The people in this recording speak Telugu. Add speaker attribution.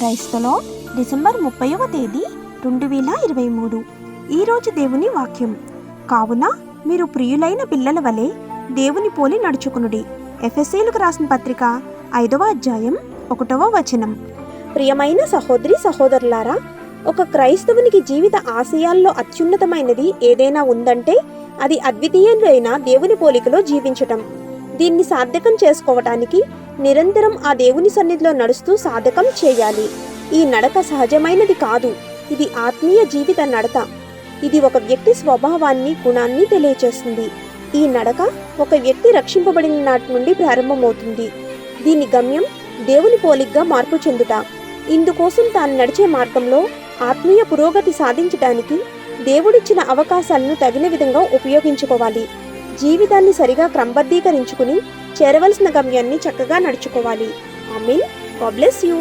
Speaker 1: క్రైస్తలో డిసెంబర్ 30వ తేదీ 2023. ఈరోజు దేవుని వాక్యం. కావున మీరు ప్రియులైన పిల్లల వలె దేవుని పోలి నడుచుకునుడి. ఎఫెసీయులకు రాసిన పత్రిక 5వ అధ్యాయం 1వ వచనం. ప్రియమైన సహోదరి సహోదరులారా, ఒక క్రైస్తవునికి జీవిత ఆశయాల్లో అత్యున్నతమైనది ఏదైనా ఉందంటే అది అద్వితీయుడైన దేవుని పోలికలో జీవించటం. దీన్ని సార్థకం చేసుకోవటానికి నిరంతరం ఆ దేవుని సన్నిధిలో నడుస్తూ సాధకం చేయాలి. ఈ నడక సహజమైనది కాదు, ఇది ఆత్మీయ జీవిత నడక. ఇది ఒక వ్యక్తి స్వభావాన్ని, గుణాన్ని తెలియచేస్తుంది. ఈ నడక ఒక వ్యక్తి రక్షింపబడిన నాటి నుండి ప్రారంభమవుతుంది. దీని గమ్యం దేవుని పోలికగా మార్పు చెందుట. ఇందుకోసం తాను నడిచే మార్గంలో ఆత్మీయ పురోగతి సాధించటానికి దేవుడిచ్చిన అవకాశాలను తగిన విధంగా ఉపయోగించుకోవాలి. జీవితాన్ని సరిగా క్రమబద్ధీకరించుకుని చేరవలసిన గమ్యాన్ని చక్కగా నడుచుకోవాలి. ఆమేన్. God bless you.